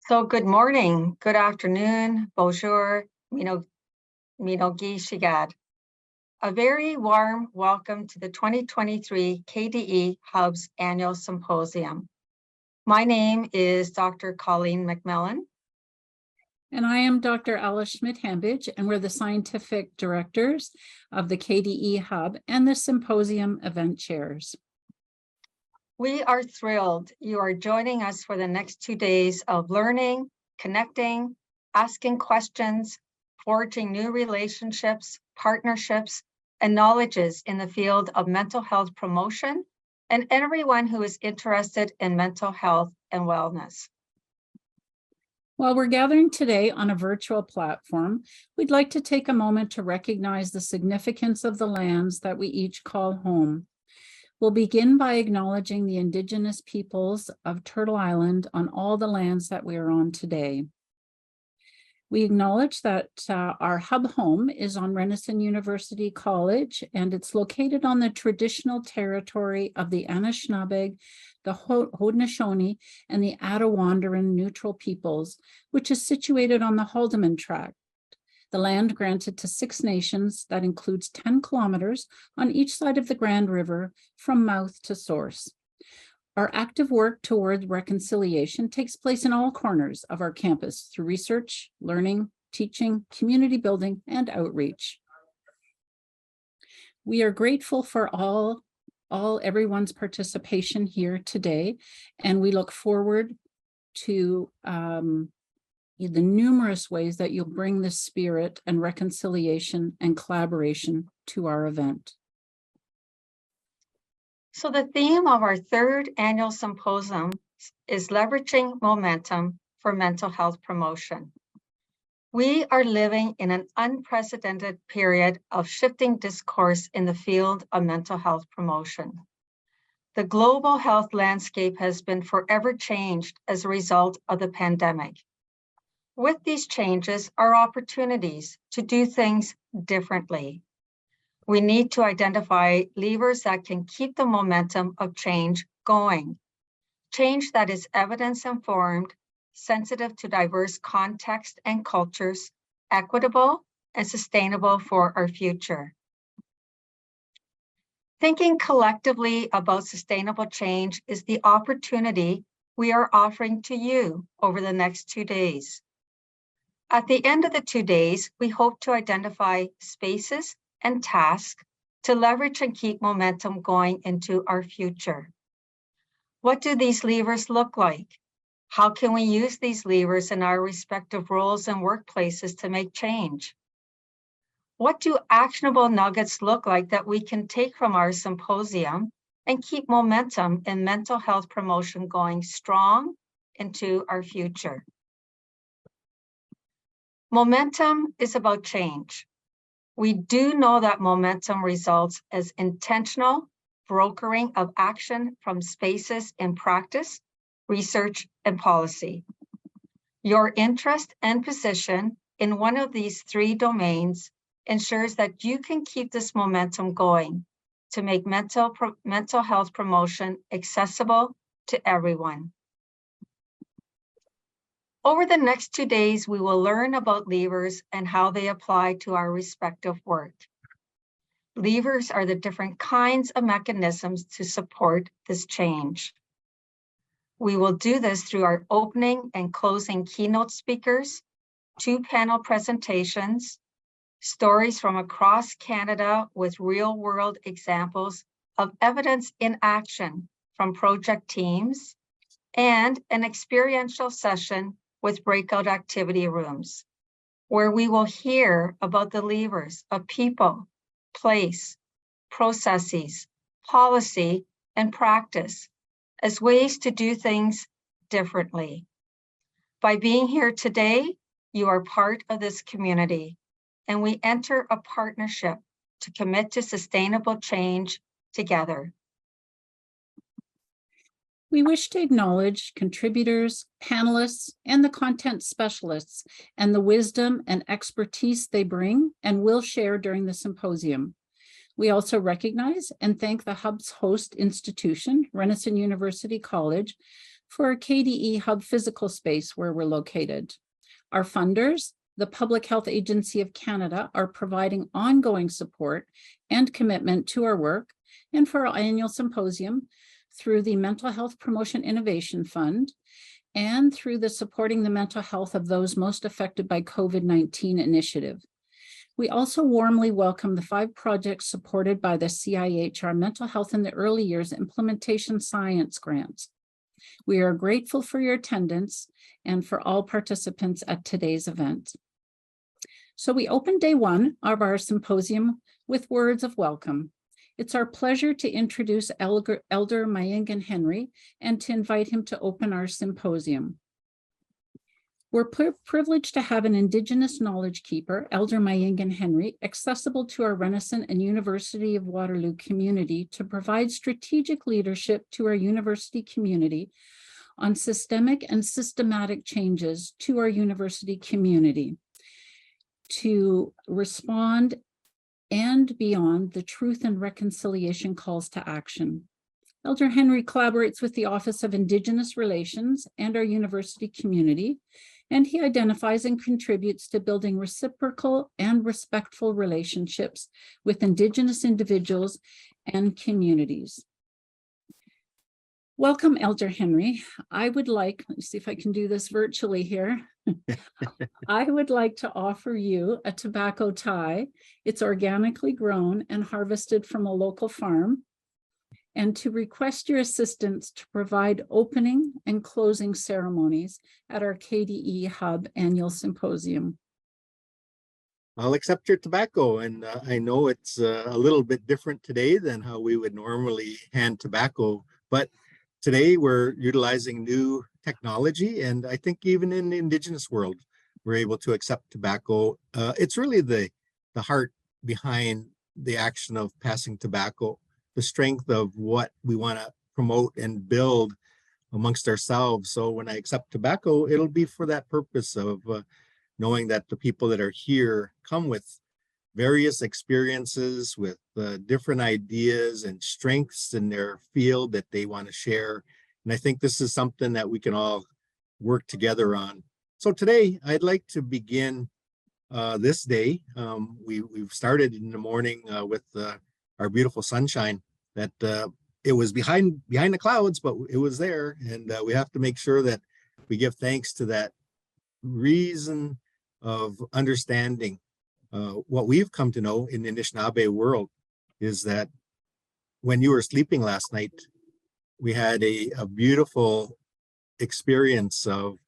So good morning, good afternoon, bonjour, Minogi Shigad. A very warm welcome to the 2023 KDE Hub's Annual Symposium. My name is Dr. Colleen McMillan. And I am Dr. Alice Schmidt-Hambidge, and we're the scientific directors of the KDE Hub and the symposium event chairs. We are thrilled you are joining us for the next 2 days of learning, connecting, asking questions, forging new relationships, partnerships, and knowledges in the field of mental health promotion and everyone who is interested in mental health and wellness. While we're gathering today on a virtual platform, we'd like to take a moment to recognize the significance of the lands that we each call home. We'll begin by acknowledging the Indigenous peoples of Turtle Island on all the lands that we are on today. We acknowledge that our hub home is on Renison University College, and it's located on the traditional territory of the Anishinaabe, the Haudenosaunee, and the Attawandaron neutral peoples, which is situated on the Haldeman Tract, the land granted to 6 nations that includes 10 kilometers on each side of the Grand River from mouth to source. Our active work towards reconciliation takes place in all corners of our campus through research, learning, teaching, community building, and outreach. We are grateful for everyone's participation here today, and we look forward to the numerous ways that you'll bring this spirit and reconciliation and collaboration to our event. So the theme of our 3rd annual symposium is leveraging momentum for mental health promotion. We are living in an unprecedented period of shifting discourse in the field of mental health promotion. The global health landscape has been forever changed as a result of the pandemic. With these changes are opportunities to do things differently. We need to identify levers that can keep the momentum of change going. Change that is evidence-informed, sensitive to diverse contexts and cultures, equitable and sustainable for our future. Thinking collectively about sustainable change is the opportunity we are offering to you over the next 2 days. At the end of the 2 days, we hope to identify spaces and tasks to leverage and keep momentum going into our future. What do these levers look like? How can we use these levers in our respective roles and workplaces to make change? What do actionable nuggets look like that we can take from our symposium and keep momentum in mental health promotion going strong into our future? Momentum is about change. We do know that momentum results as intentional brokering of action from spaces in practice, research, and policy. Your interest and position in one of these 3 domains ensures that you can keep this momentum going to make mental health promotion accessible to everyone. Over the next 2 days, we will learn about levers and how they apply to our respective work. Levers are the different kinds of mechanisms to support this change. We will do this through our opening and closing keynote speakers, 2 panel presentations, stories from across Canada with real-world examples of evidence in action from project teams, and an experiential session with breakout activity rooms, where we will hear about the levers of people, place, processes, policy, and practice as ways to do things differently. By being here today, you are part of this community, and we enter a partnership to commit to sustainable change together. We wish to acknowledge contributors, panelists, and the content specialists and the wisdom and expertise they bring and will share during the symposium. We also recognize and thank the Hub's host institution, Renison University College, for our KDE Hub physical space where we're located. Our funders, the Public Health Agency of Canada, are providing ongoing support and commitment to our work and for our annual symposium through the Mental Health Promotion Innovation Fund and through the Supporting the Mental Health of Those Most Affected by COVID-19 initiative. We also warmly welcome the 5 projects supported by the CIHR Mental Health in the Early Years Implementation Science Grants. We are grateful for your attendance and for all participants at today's event. So we open day 1 of our symposium with words of welcome. It's our pleasure to introduce Elder Mayengan Henry and to invite him to open our symposium. We're privileged to have an Indigenous knowledge keeper, Elder Mayengan Henry, accessible to our Renison and University of Waterloo community to provide strategic leadership to our university community on systemic and systematic changes to our university community to respond and beyond the truth and reconciliation calls to action. Elder Henry collaborates with the Office of Indigenous Relations and our university community, and he identifies and contributes to building reciprocal and respectful relationships with Indigenous individuals and communities. Welcome, Elder Henry. I would like, let me see if I can do this virtually here. I would like to offer you a tobacco tie. It's organically grown and harvested from a local farm, and to request your assistance to provide opening and closing ceremonies at our KDE Hub Annual Symposium. I'll accept your tobacco, and I know it's a little bit different today than how we would normally hand tobacco, but today we're utilizing new technology, and I think even in the Indigenous world, we're able to accept tobacco. It's really the heart behind the action of passing tobacco, the strength of what we want to promote and build amongst ourselves. So when I accept tobacco, it'll be for that purpose of knowing that the people that are here come with various experiences, with different ideas and strengths in their field that they want to share. And I think this is something that we can all work together on. So today I'd like to begin this day. We've started in the morning with our beautiful sunshine that it was behind the clouds, but it was there. And we have to make sure that we give thanks to that reason of understanding. What we've come to know in the Anishinaabe world is that when you were sleeping last night, we had a beautiful experience of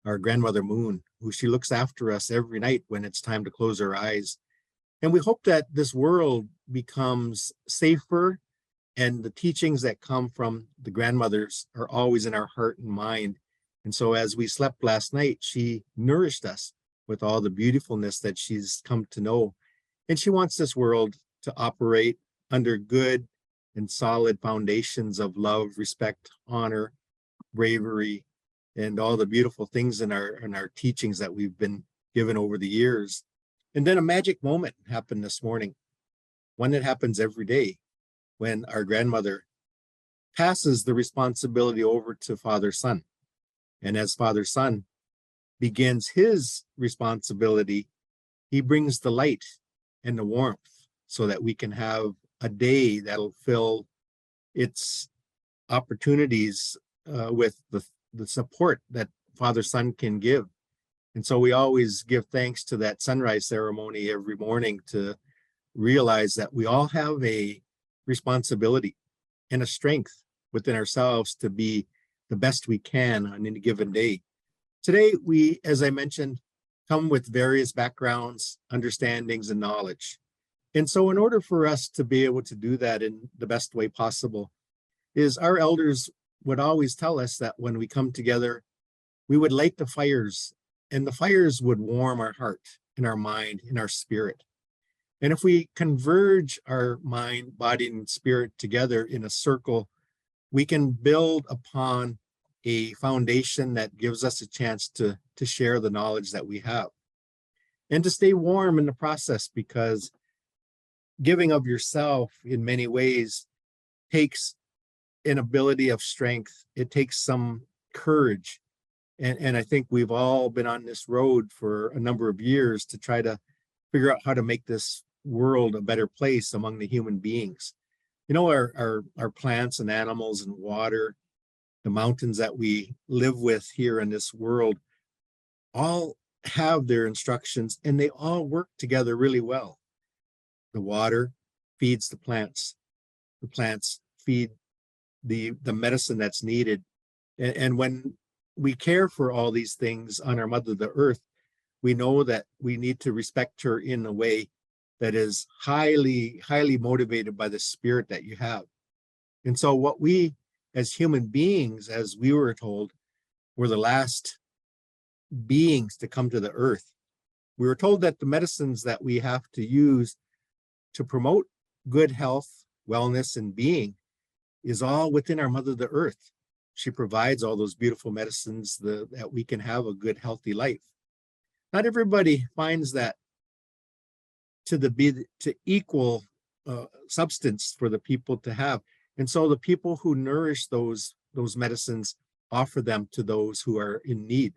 our grandmother Moon, who she looks after us every night when it's time to close our eyes. And we hope that this world becomes safer, and the teachings that come from the grandmothers are always in our heart and mind. And so as we slept last night, she nourished us with all the beautifulness that she's come to know. And she wants this world to operate under good and solid foundations of love, respect, honor, bravery, and all the beautiful things in our teachings that we've been given over the years. And then a magic moment happened this morning, one that happens every day, when our grandmother passes the responsibility over to Father Son. And as Father Son begins his responsibility, he brings the light and the warmth so that we can have a day that'll fill its opportunities with the support that Father Son can give. And so we always give thanks to that sunrise ceremony every morning to realize that we all have a responsibility and a strength within ourselves to be the best we can on any given day. Today, we, as I mentioned, come with various backgrounds, understandings, and knowledge. And so in order for us to be able to do that in the best way possible, is our elders would always tell us that when we come together, we would light the fires, and the fires would warm our heart and our mind and our spirit. And if we converge our mind, body, and spirit together in a circle, we can build upon a foundation that gives us a chance to share the knowledge that we have and to stay warm in the process, because giving of yourself in many ways takes an ability of strength. It takes some courage. And I think we've all been on this road for a number of years to try to figure out how to make this world a better place among the human beings. You know, our plants and animals and water, the mountains that we live with here in this world, all have their instructions and they all work together really well. The water feeds the plants feed the medicine that's needed. And when we care for all these things on our mother, the earth, we know that we need to respect her in a way that is highly, highly motivated by the spirit that you have. And so what we as human beings, as we were told, were the last beings to come to the earth. We were told that the medicines that we have to use to promote good health, wellness, and being is all within our mother, the earth. She provides all those beautiful medicines that we can have a good, healthy life. Not everybody finds that to equal substance for the people to have. And so the people who nourish those medicines offer them to those who are in need.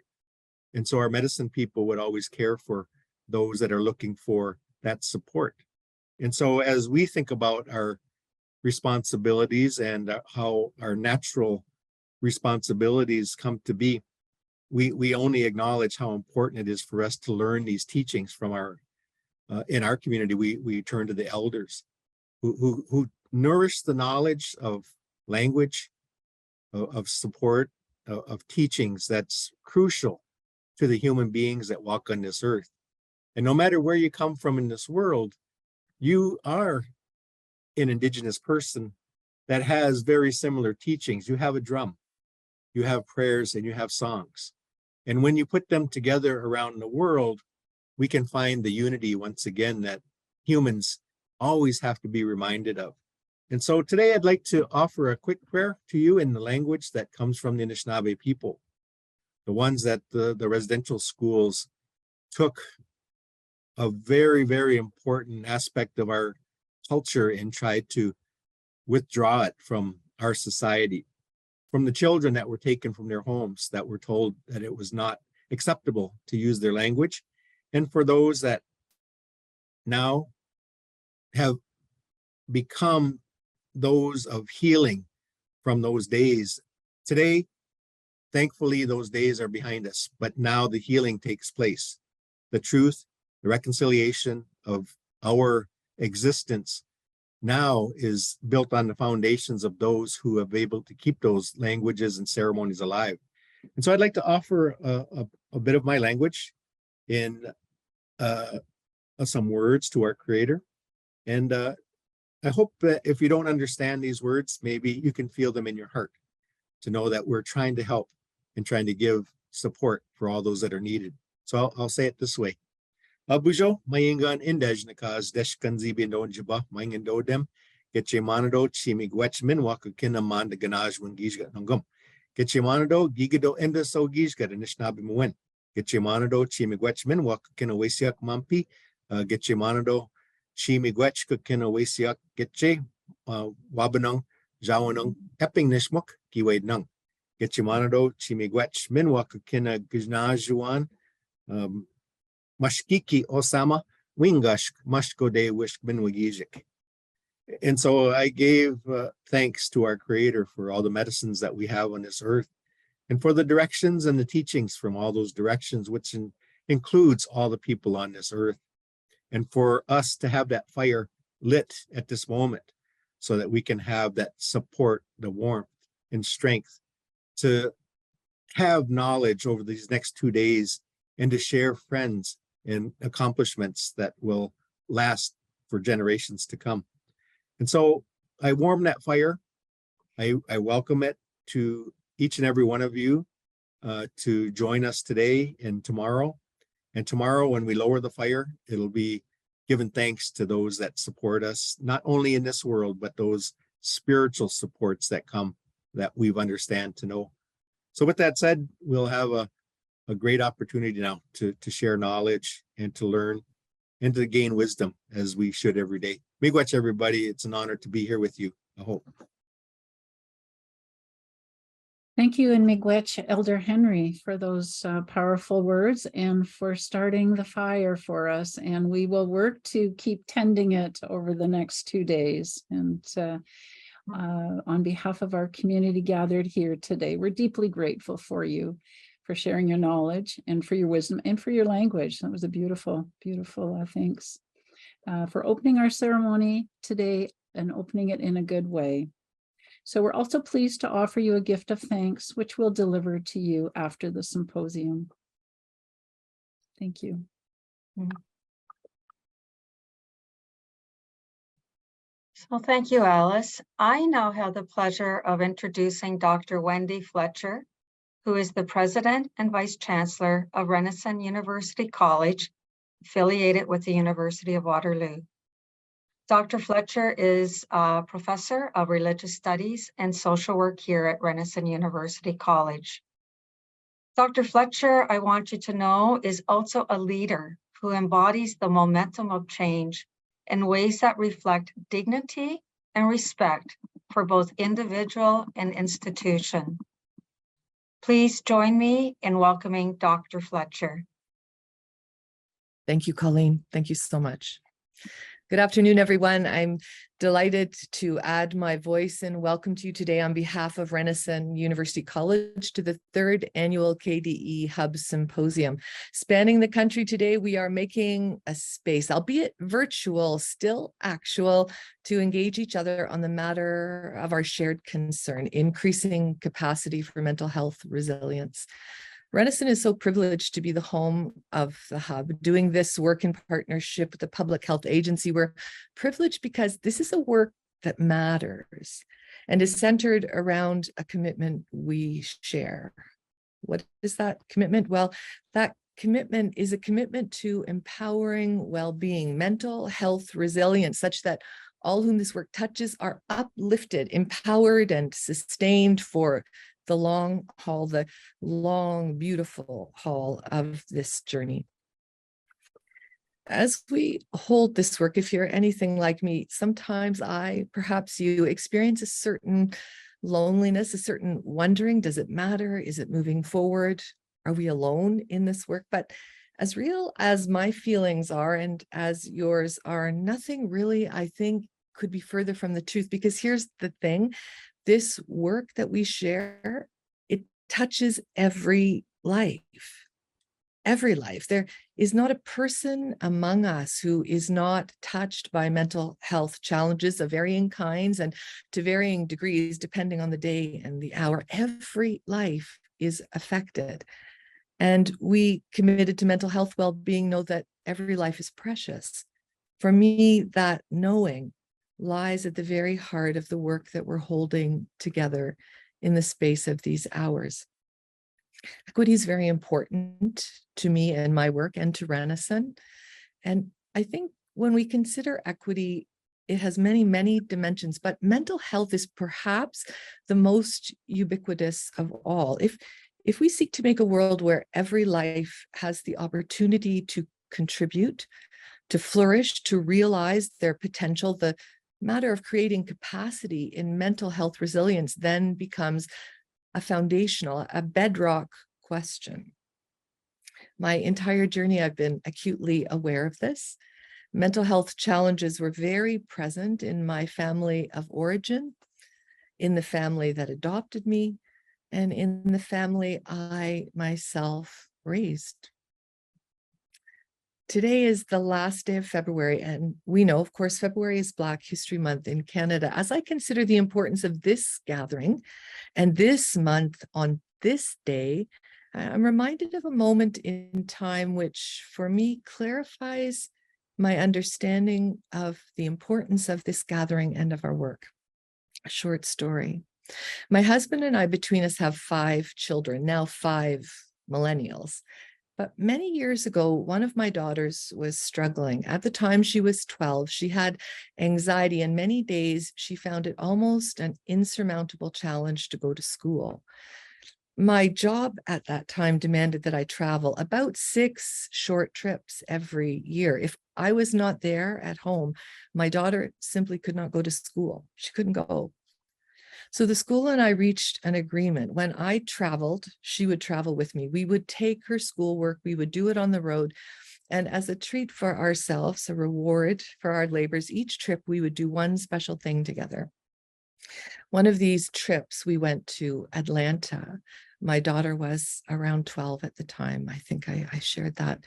And so our medicine people would always care for those that are looking for that support. And so as we think about our responsibilities and how our natural responsibilities come to be, we only acknowledge how important it is for us to learn these teachings from our in our community. We turn to the elders who nourish the knowledge of language, of support, of teachings that's crucial to the human beings that walk on this earth. And no matter where you come from in this world, you are an indigenous person that has very similar teachings. You have a drum, you have prayers, and you have songs. And when you put them together around the world, we can find the unity once again that humans always have to be reminded of. And so today I'd like to offer a quick prayer to you in the language that comes from the Anishinaabe people, the ones that the residential schools took a very, very important aspect of our culture and tried to withdraw it from our society, from the children that were taken from their homes, that were told that it was not acceptable to use their language, and for those that now have become those of healing from those days. Today, thankfully, those days are behind us, but now the healing takes place. The truth, the reconciliation of our existence now is built on the foundations of those who have been able to keep those languages and ceremonies alive. And so I'd like to offer a bit of my language in some words to our Creator. And I hope that if you don't understand these words, maybe you can feel them in your heart to know that we're trying to help and trying to give support for all those that are needed. So I'll say it this way. Abujo, maingan indej nakas deshkan zibindo jaba, maingindo dem, getche manado, chimigwech min wakakin amanda ganaj wingijga nungum. Getche manado, gigido enda so gijga nishnabi muwen. Getche manado, chimigwech min wakakin awesiak mampi, getche manado, chimigwech kakin awesiak getche, wabanung, jawanung, epping nishmuk, giwade nung. Getche manado, chimigwech min wakakin gijnajuan, Mashkiki Osama Wingash Mashkode Wishk Minwagijik. And so I gave thanks to our Creator for all the medicines that we have on this earth and for the directions and the teachings from all those directions, which includes all the people on this earth. And for us to have that fire lit at this moment so that we can have that support, the warmth and strength to have knowledge over these next 2 days and to share friends and accomplishments that will last for generations to come. And so I warm that fire. I welcome it to each and every one of you to join us today and tomorrow. And tomorrow when we lower the fire, it'll be giving thanks to those that support us, not only in this world, but those spiritual supports that come that we've understand to know. So with that said, we'll have a great opportunity now to share knowledge and to learn and to gain wisdom as we should every day. Miigwech, everybody. It's an honor to be here with you. I hope. Thank you, and miigwech, Elder Henry, for those powerful words and for starting the fire for us. And we will work to keep tending it over the next 2 days. And on behalf of our community gathered here today, we're deeply grateful for you, for sharing your knowledge and for your wisdom and for your language. That was a beautiful, beautiful thanks. For opening our ceremony today and opening it in a good way. So we're also pleased to offer you a gift of thanks, which we'll deliver to you after the symposium. Thank you. So thank you, Alice. I now have the pleasure of introducing Dr. Wendy Fletcher, who is the President and Vice Chancellor of Renison University College, affiliated with the University of Waterloo. Dr. Fletcher is a professor of religious studies and social work here at Renison University College. Dr. Fletcher, I want you to know, is also a leader who embodies the momentum of change in ways that reflect dignity and respect for both individual and institution. Please join me in welcoming Dr. Fletcher. Thank you, Colleen. Thank you so much. Good afternoon, everyone. I'm delighted to add my voice and welcome to you today on behalf of Renison University College to the 3rd Annual KDE Hub Symposium. Spanning the country today, we are making a space, albeit virtual, still actual, to engage each other on the matter of our shared concern, increasing capacity for mental health resilience. Renison is so privileged to be the home of the Hub, doing this work in partnership with the Public Health Agency. We're privileged because this is a work that matters and is centered around a commitment we share. What is that commitment? Well, that commitment is a commitment to empowering well-being, mental health resilience, such that all whom this work touches are uplifted, empowered, and sustained for the long haul, the long, beautiful haul of this journey. As we hold this work, if you're anything like me, sometimes perhaps you experience a certain loneliness, a certain wondering, does it matter? Is it moving forward? Are we alone in this work? But as real as my feelings are and as yours are, nothing really, I think, could be further from the truth, because here's the thing. This work that we share, it touches every life. Every life. There is not a person among us who is not touched by mental health challenges of varying kinds and to varying degrees, depending on the day and the hour. Every life is affected. And we committed to mental health well-being know that every life is precious. For me, that knowing lies at the very heart of the work that we're holding together in the space of these hours. Equity is very important to me and my work and to Renison. And I think when we consider equity, it has many, many dimensions, but mental health is perhaps the most ubiquitous of all. If we seek to make a world where every life has the opportunity to contribute, to flourish, to realize their potential, the matter of creating capacity in mental health resilience then becomes a foundational, a bedrock question. My entire journey, I've been acutely aware of this. Mental health challenges were very present in my family of origin, in the family that adopted me, and in the family I myself raised. Today is the last day of February, and we know, of course, February is Black History Month in Canada. As I consider the importance of this gathering and this month on this day, I'm reminded of a moment in time which, for me, clarifies my understanding of the importance of this gathering and of our work. A short story. My husband and I, between us, have 5 children, now 5 millennials. But many years ago, one of my daughters was struggling. At the time, she was 12. She had anxiety, and many days she found it almost an insurmountable challenge to go to school. My job at that time demanded that I travel about 6 short trips every year. If I was not there at home, my daughter simply could not go to school. She couldn't go. So the school and I reached an agreement. When I traveled, she would travel with me. We would take her schoolwork, we would do it on the road. And as a treat for ourselves, a reward for our labors, each trip we would do one special thing together. One of these trips, we went to Atlanta. My daughter was around 12 at the time. I think I shared that.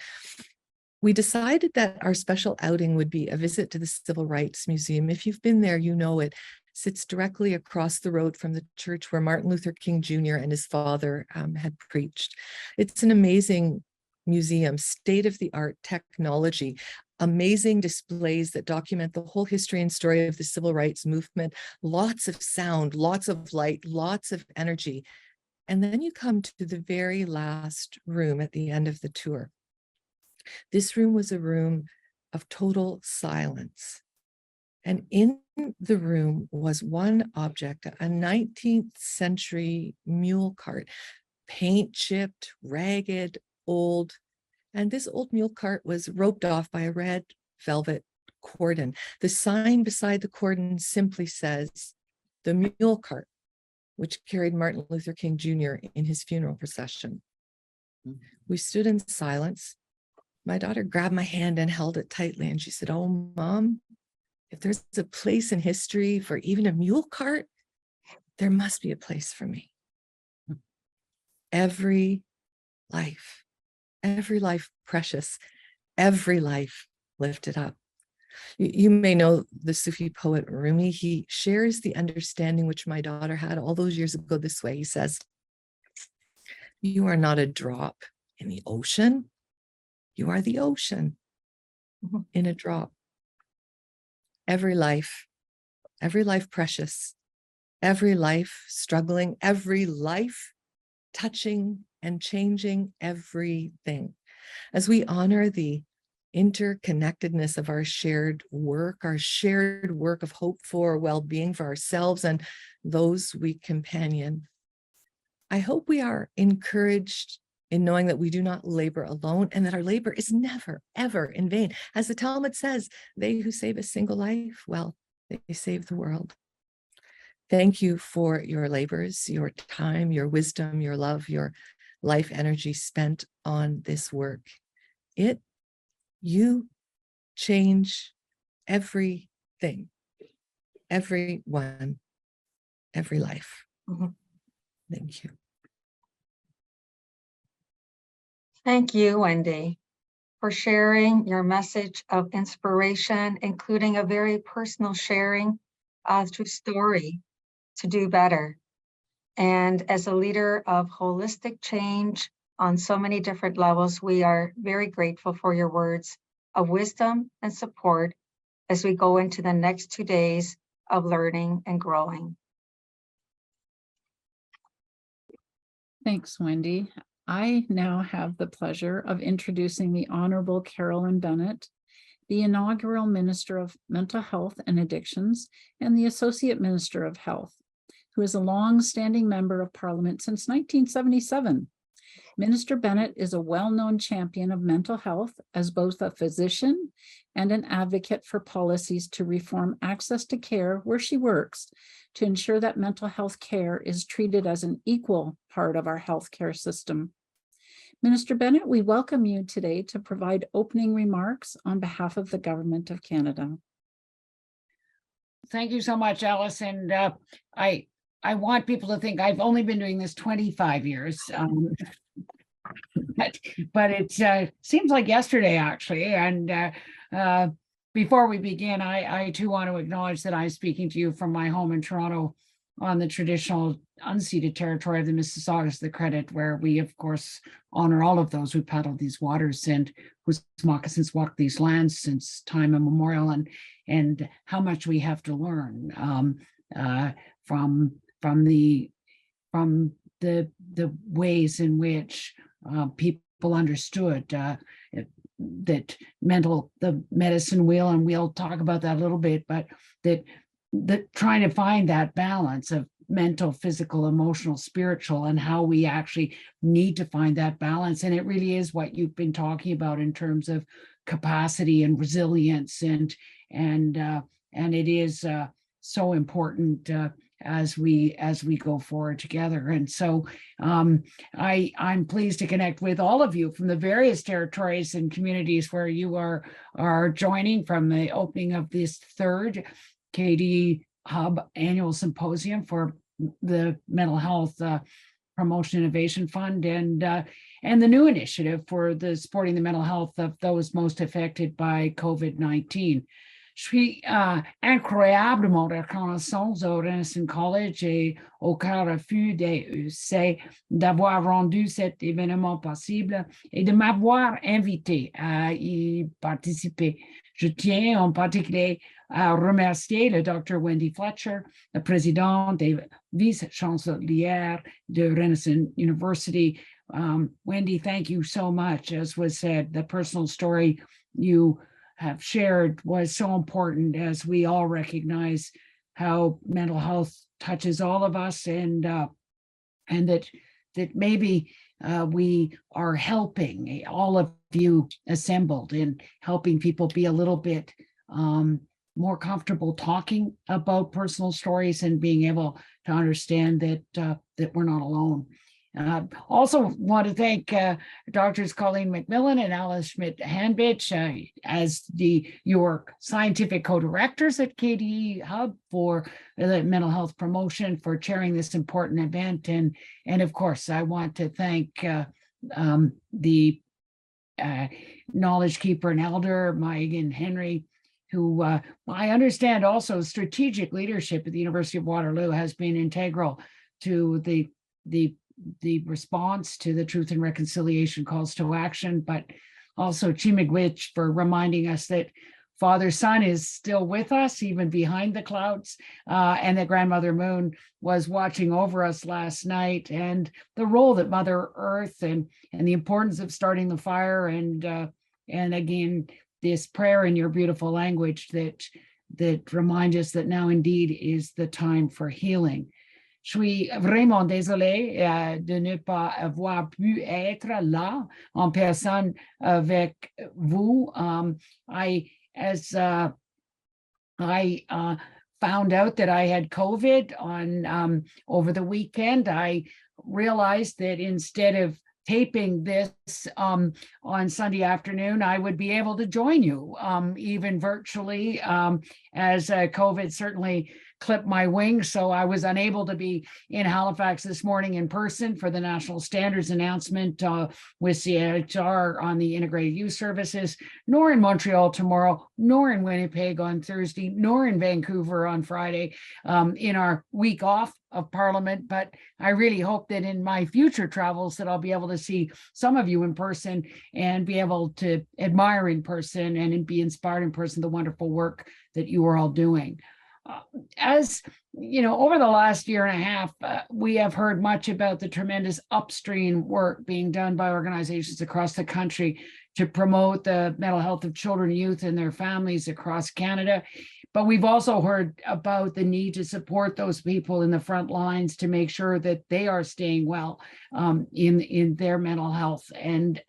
We decided that our special outing would be a visit to the Civil Rights Museum. If you've been there, you know it sits directly across the road from the church where Martin Luther King Jr. and his father had preached. It's an amazing museum, state-of-the-art technology, amazing displays that document the whole history and story of the civil rights movement, lots of sound, lots of light, lots of energy. And then you come to the very last room at the end of the tour. This room was a room of total silence. And in the room was one object, a 19th century mule cart, paint chipped, ragged, old. And this old mule cart was roped off by a red velvet cordon. The sign beside the cordon simply says, "The mule cart," which carried Martin Luther King Jr. in his funeral procession. We stood in silence. My daughter grabbed my hand and held it tightly, and she said, "Oh, Mom, if there's a place in history for even a mule cart, there must be a place for me." Every life precious, every life lifted up. You may know the Sufi poet Rumi. He shares the understanding which my daughter had all those years ago this way. He says, "You are not a drop in the ocean. You are the ocean in a drop." Every life precious, every life struggling, every life touching and changing everything. As we honor the interconnectedness of our shared work of hope for well-being for ourselves and those we companion, I hope we are encouraged in knowing that we do not labor alone and that our labor is never, ever in vain. As the Talmud says, they who save a single life, well, they save the world. Thank you for your labors, your time, your wisdom, your love, your life energy spent on this work. You change everything, everyone, every life. Thank you. Thank you, Wendy, for sharing your message of inspiration, including a very personal sharing through story to do better. And as a leader of holistic change on so many different levels, we are very grateful for your words of wisdom and support as we go into the next 2 days of learning and growing. Thanks, Wendy. I now have the pleasure of introducing the Honorable Carolyn Bennett, the inaugural Minister of Mental Health and Addictions and the Associate Minister of Health, who is a long-standing member of Parliament since 1977. Minister Bennett is a well-known champion of mental health as both a physician and an advocate for policies to reform access to care where she works to ensure that mental health care is treated as an equal part of our healthcare system. Minister Bennett, we welcome you today to provide opening remarks on behalf of the Government of Canada. Thank you so much, Alice. And I want people to think I've only been doing this 25 years. But it seems like yesterday, actually. And before we begin, I too want to acknowledge that I'm speaking to you from my home in Toronto on the traditional unceded territory of the Mississaugas, the Credit, where we, of course, honor all of those who paddled these waters and whose moccasins walked these lands since time immemorial, and how much we have to learn from the ways in which people understood that the medicine wheel, and we'll talk about that a little bit, but that trying to find that balance of mental, physical, emotional, spiritual, and how we actually need to find that balance. And it really is what you've been talking about in terms of capacity and resilience, and it is so important as we go forward together. And so I'm pleased to connect with all of you from the various territories and communities where you are joining from the opening of this third KD Hub Annual Symposium for the Mental Health Promotion Innovation Fund, and the new initiative for the supporting the mental health of those most affected by COVID-19. Je suis incroyablement reconnaissante au Renison College et au Carrefour des d'avoir rendu cet événement possible et de m'avoir invité à y participer. Je tiens en particulier à remercier le Dr. Wendy Fletcher, la présidente et vice-chancelière de Renison University. Wendy, thank you so much. As was said, the personal story you have shared was so important, as we all recognize how mental health touches all of us, and that maybe we are helping all of you assembled in helping people be a little bit more comfortable talking about personal stories and being able to understand that we're not alone. Also want to thank Drs. Colleen McMillan and Alice Schmidt-Hanbich as your scientific co-directors at KDE Hub for the mental health promotion, for chairing this important event. And of course, I want to thank the knowledge keeper and elder, Megan Henry, who I understand also strategic leadership at the University of Waterloo has been integral to the response to the Truth and Reconciliation calls to action, but also Chimigwich for reminding us that Father Sun is still with us, even behind the clouds, and that Grandmother Moon was watching over us last night, and the role that Mother Earth and the importance of starting the fire, and again, this prayer in your beautiful language that remind us that now indeed is the time for healing. Je suis vraiment désolée de ne pas avoir pu être là en personne avec vous. I found out that I had COVID on over the weekend. I realized that instead of taping this on Sunday afternoon, I would be able to join you even virtually, as COVID certainly clipped my wings. So I was unable to be in Halifax this morning in person for the National Standards announcement with CHR on the integrated youth services, nor in Montreal tomorrow, nor in Winnipeg on Thursday, nor in Vancouver on Friday in our week off of Parliament. But I really hope that in my future travels that I'll be able to see some of you in person and be able to admire in person and be inspired in person the wonderful work that you are all doing. As you know, over the last year and a half, we have heard much about the tremendous upstream work being done by organizations across the country to promote the mental health of children, youth, and their families across Canada. But we've also heard about the need to support those people in the front lines to make sure that they are staying well in their mental health and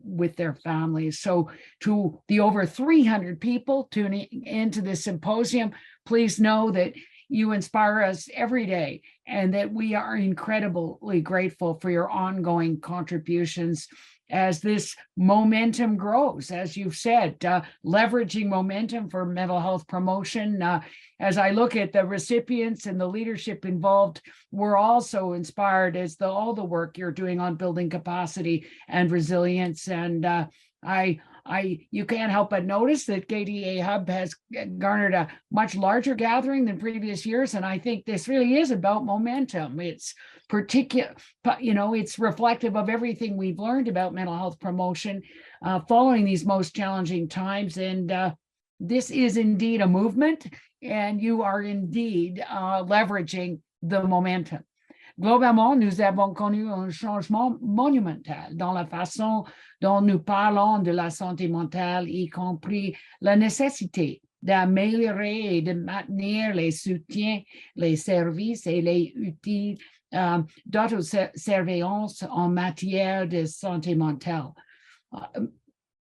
with their families. So to the over 300 people tuning into this symposium, please know that you inspire us every day and that we are incredibly grateful for your ongoing contributions as this momentum grows, as you've said, leveraging momentum for mental health promotion. As I look at the recipients and the leadership involved, we're also inspired as all the work you're doing on building capacity and resilience. And you can't help but notice that KDA Hub has garnered a much larger gathering than previous years. And I think this really is about momentum. It's particular, it's reflective of everything we've learned about mental health promotion following these most challenging times. And this is indeed a movement, and you are indeed leveraging the momentum. Globalement, nous avons connu un changement monumental dans la façon dont nous parlons de la santé mentale, y compris la nécessité d'améliorer et de maintenir les soutiens, les services et les outils d'autosurveillance en matière de santé mentale.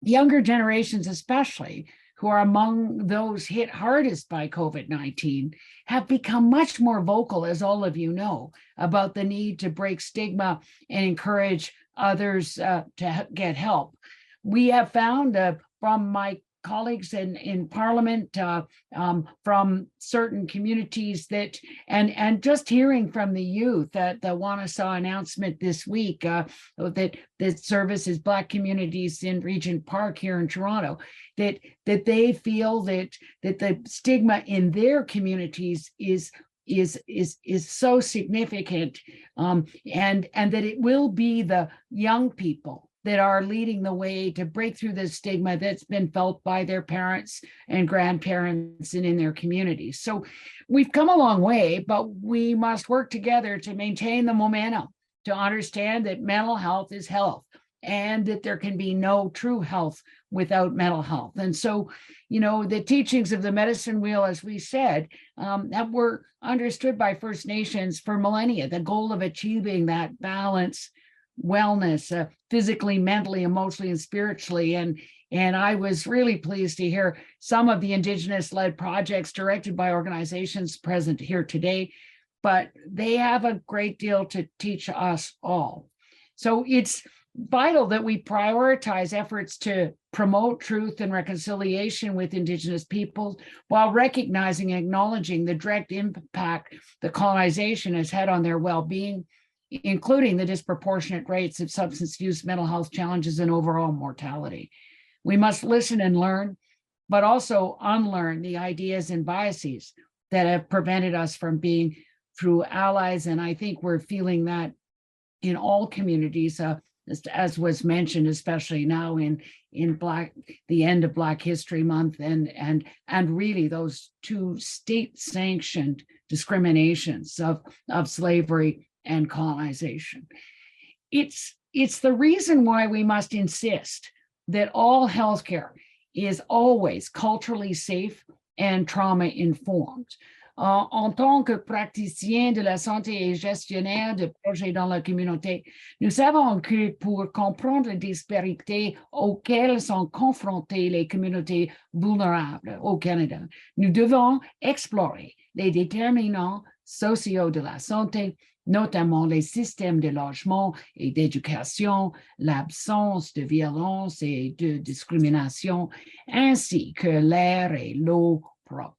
Younger generations especially who are among those hit hardest by COVID-19, have become much more vocal, as all of you know, about the need to break stigma and encourage others to get help. We have found from my colleagues in Parliament, from certain communities that, and just hearing from the youth at the Wanasa announcement this week that services Black communities in Regent Park here in Toronto, that they feel that the stigma in their communities is so significant, and that it will be the young people that are leading the way to break through the stigma that's been felt by their parents and grandparents and in their communities. So we've come a long way, but we must work together to maintain the momentum, to understand that mental health is health, and that there can be no true health without mental health. And so, you know, the teachings of the medicine wheel, as we said, that were understood by First Nations for millennia, the goal of achieving that balance, wellness, physically, mentally, emotionally, and spiritually. And I was really pleased to hear some of the Indigenous-led projects directed by organizations present here today, but they have a great deal to teach us all. So it's vital that we prioritize efforts to promote truth and reconciliation with Indigenous peoples while recognizing and acknowledging the direct impact the colonization has had on their well-being, including the disproportionate rates of substance use, mental health challenges, and overall mortality. We must listen and learn, but also unlearn the ideas and biases that have prevented us from being true allies. And I think we're feeling that in all communities, as was mentioned, especially now in the end of Black History Month, and really those two state-sanctioned discriminations of slavery and colonization. It's the reason why we must insist that all healthcare is always culturally safe and trauma-informed. En tant que praticien de la santé et gestionnaire de projets dans la communauté, nous savons que pour comprendre les disparités auxquelles sont confrontées les communautés vulnérables au Canada, nous devons explorer les déterminants sociaux de la santé, notamment les systèmes de logement et d'éducation, l'absence de violence et de discrimination, ainsi que l'air et l'eau propre.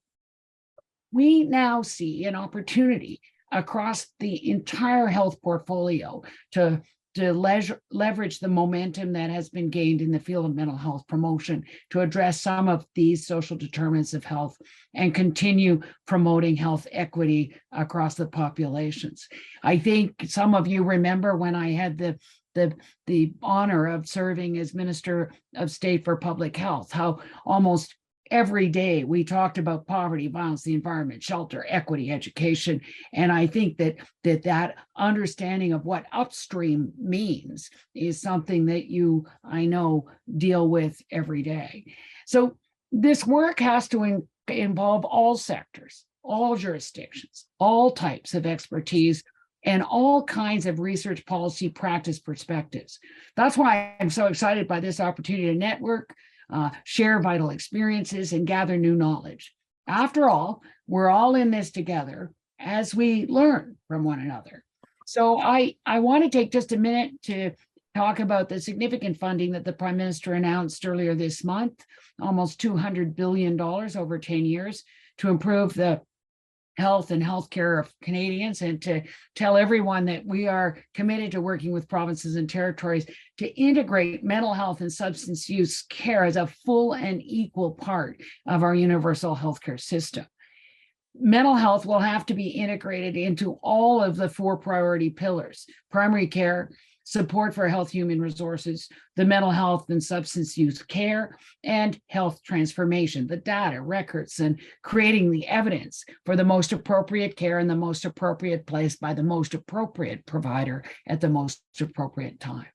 We now see an opportunity across the entire health portfolio to leverage the momentum that has been gained in the field of mental health promotion to address some of these social determinants of health and continue promoting health equity across the populations. I think some of you remember when I had the honor of serving as Minister of State for Public Health, how almost every day we talked about poverty, violence, the environment, shelter, equity, education. And I think that understanding of what upstream means is something that you, I know, deal with every day. So this work has to involve all sectors, all jurisdictions, all types of expertise, and all kinds of research, policy, practice perspectives. That's why I'm so excited by this opportunity to network, share vital experiences, and gather new knowledge. After all, we're all in this together as we learn from one another. So I want to take just a minute to talk about the significant funding that the Prime Minister announced earlier this month, almost $200 billion over 10 years, to improve the health and healthcare of Canadians, and to tell everyone that we are committed to working with provinces and territories to integrate mental health and substance use care as a full and equal part of our universal healthcare system. Mental health will have to be integrated into all of the 4 priority pillars: primary care, support for health human resources, the mental health and substance use care, and health transformation, the data, records, and creating the evidence for the most appropriate care in the most appropriate place by the most appropriate provider at the most appropriate time.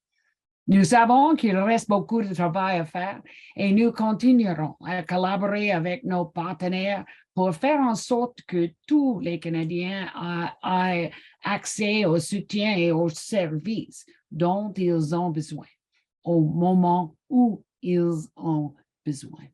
Nous savons qu'il reste beaucoup de travail à faire et nous continuerons à collaborer avec nos partenaires pour faire en sorte que tous les Canadiens aient accès au soutien et aux services dont ils ont besoin au moment où ils ont besoin.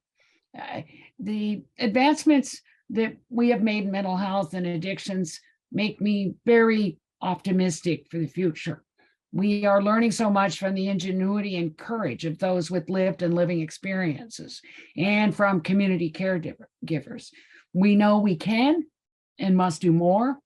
The advancements that we have made in mental health and addictions make me very optimistic for the future. We are learning so much from the ingenuity and courage of those with lived and living experiences and from community caregivers. We know we can and must do more.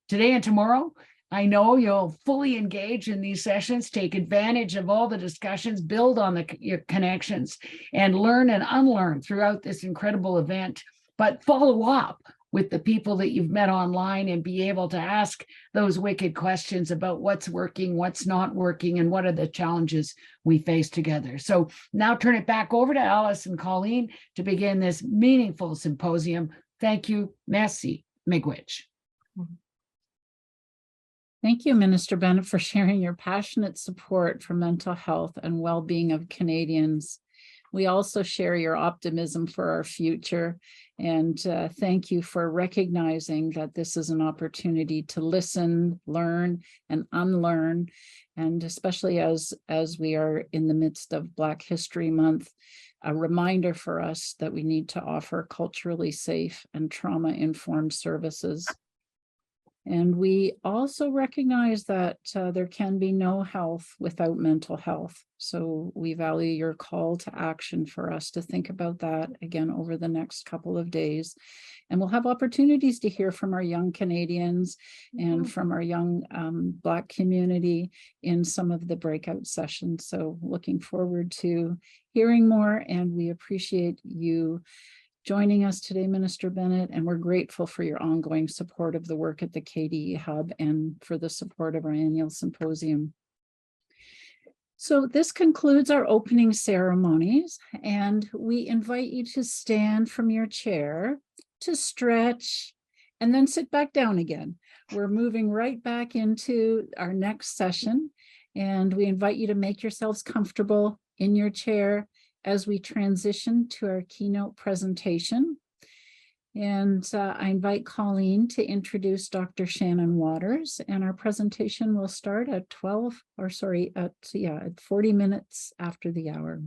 Today and tomorrow, I know you'll fully engage in these sessions, take advantage of all the discussions, build on your connections, and learn and unlearn throughout this incredible event, but follow up with the people that you've met online and be able to ask those wicked questions about what's working, what's not working, and what are the challenges we face together. So now turn it back over to Alice and Colleen to begin this meaningful symposium. Thank you. Merci. Miigwech. Thank you, Minister Bennett, for sharing your passionate support for mental health and well-being of Canadians. We also share your optimism for our future, and thank you for recognizing that this is an opportunity to listen, learn, and unlearn, and especially as we are in the midst of Black History Month, a reminder for us that we need to offer culturally safe and trauma-informed services. And we also recognize that there can be no health without mental health. So we value your call to action for us to think about that again over the next couple of days. And we'll have opportunities to hear from our young Canadians and from our young Black community in some of the breakout sessions. So looking forward to hearing more, and we appreciate you joining us today, Minister Bennett, and we're grateful for your ongoing support of the work at the KDE Hub and for the support of our annual symposium. So this concludes our opening ceremonies, and we invite you to stand from your chair, to stretch, and then sit back down again. We're moving right back into our next session, and we invite you to make yourselves comfortable in your chair as we transition to our keynote presentation. And I invite Colleen to introduce Dr. Shannon Waters, and our presentation will start at 40 minutes after the hour.